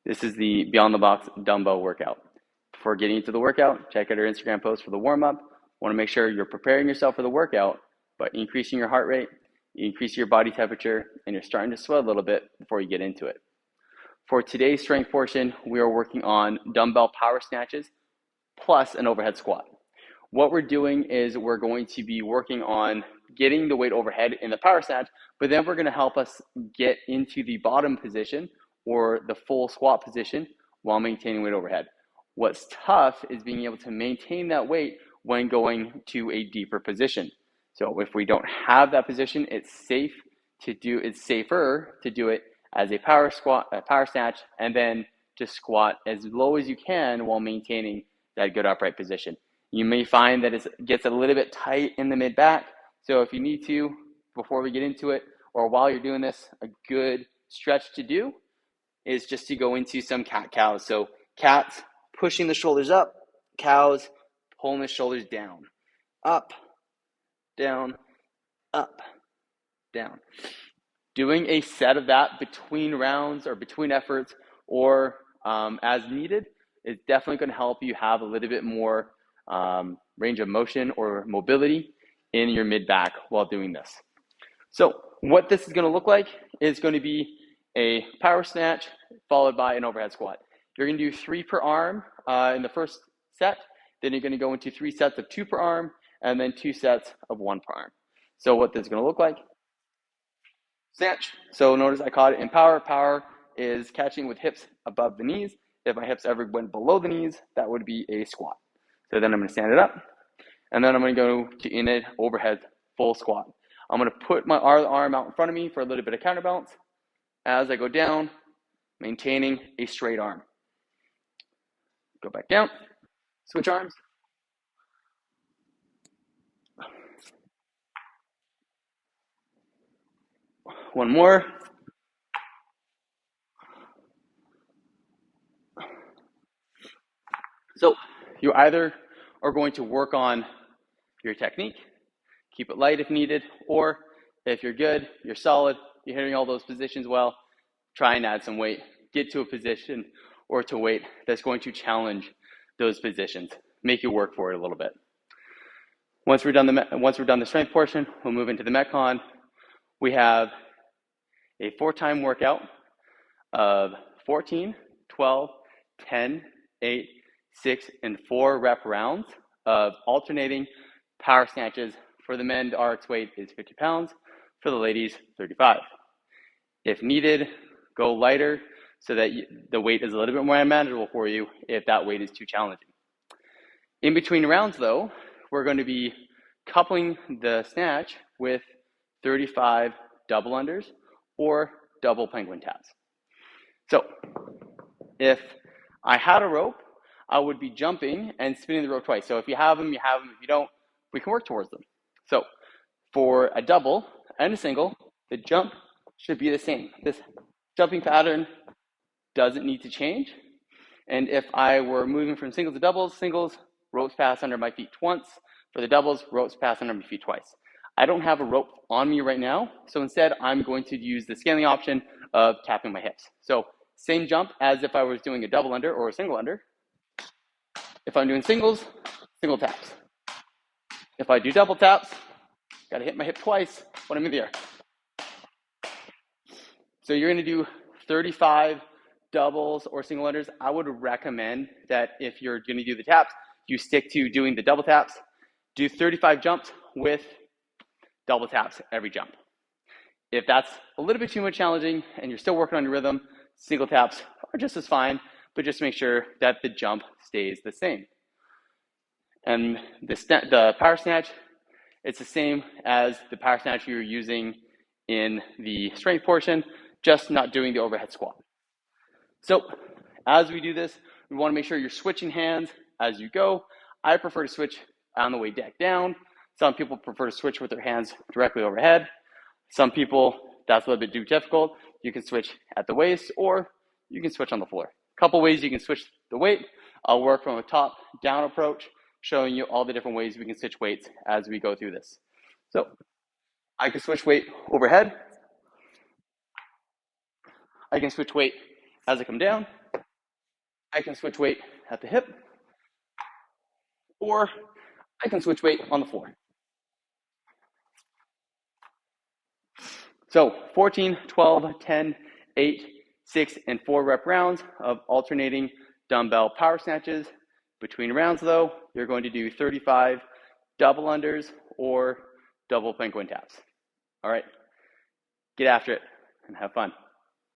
This is the Beyond the Box dumbbell workout. Before getting into the workout, check out our Instagram post for the warm-up. Want to make sure you're preparing yourself for the workout by increasing your heart rate, increasing your body temperature, and you're starting to sweat a little bit before you get into it. For today's strength portion, we are working on dumbbell power snatches plus an overhead squat. What we're doing is we're going to be working on getting the weight overhead in the power snatch, but then we're going to help us get into the bottom position or the full squat position while maintaining weight overhead. What's tough is being able to maintain that weight when going to a deeper position. So if we don't have that position, it's safer to do it as a power squat, a power snatch, and then just squat as low as you can while maintaining that good upright position. You may find that it gets a little bit tight in the mid back. So if you need to, before we get into it, or while you're doing this, a good stretch to do is just to go into some cat-cows. So cats, pushing the shoulders up, cows, pulling the shoulders down, up, down, up, down. Doing a set of that between rounds or between efforts or as needed is definitely going to help you have a little bit more range of motion or mobility in your mid-back while doing this. So what this is going to look like is going to be a power snatch followed by an overhead squat. You're going to do 3 per arm in the first set. Then you're going to go into 3 sets of 2 per arm and then 2 sets of 1 per arm. So what this is going to look like: snatch. So notice I caught it in power. Power is catching with hips above the knees. If my hips ever went below the knees, that would be a squat. So then I'm going to stand it up, and then I'm going to go to in it overhead full squat. I'm going to put my arm out in front of me for a little bit of counterbalance as I go down, maintaining a straight arm. Go back down, switch arms. One more. So you either are going to work on your technique, keep it light if needed, or if you're good, you're solid, you're hitting all those positions well, try and add some weight, get to a position or to weight that's going to challenge those positions, make you work for it a little bit. Once we're done the strength portion, we'll move into the Metcon. We have a 4-time workout of 14, 12, 10, 8, 6, and 4 rep rounds of alternating power snatches. For the men, the RX weight is 50 pounds. For the ladies, 35. If needed, go lighter so that the weight is a little bit more manageable for you if that weight is too challenging. In between rounds, though, we're going to be coupling the snatch with 35 double unders or double penguin taps. So if I had a rope, I would be jumping and spinning the rope twice. So if you have them, you have them. If you don't, we can work towards them. So for a double and a single, the jump should be the same. This jumping pattern doesn't need to change. And if I were moving from singles to doubles, ropes pass under my feet once. For the doubles, ropes pass under my feet twice. I don't have a rope on me right now, so instead I'm going to use the scaling option of tapping my hips. So same jump as if I was doing a double under or a single under. If I'm doing singles, single taps. If I do double taps, got to hit my hip twice when I'm in the air. So you're going to do 35 doubles or single unders. I would recommend that if you're going to do the taps, you stick to doing the double taps. Do 35 jumps with double taps every jump. If that's a little bit too much challenging and you're still working on your rhythm, single taps are just as fine, but just make sure that the jump stays the same. And the power snatch, it's the same as the power snatch you're using in the strength portion, just not doing the overhead squat. So as we do this, we want to make sure you're switching hands as you go. I prefer to switch on the way down. Some people prefer to switch with their hands directly overhead. Some people, that's a little bit too difficult. You can switch at the waist or you can switch on the floor. A couple ways you can switch the weight. I'll work from a top-down approach, showing you all the different ways we can switch weights as we go through this. So I can switch weight overhead. I can switch weight as I come down. I can switch weight at the hip, or I can switch weight on the floor. So 14, 12, 10, 8, 6, and 4 rep rounds of alternating dumbbell power snatches. Between rounds though, you're going to do 35 double unders or double penguin taps. All right, get after it and have fun.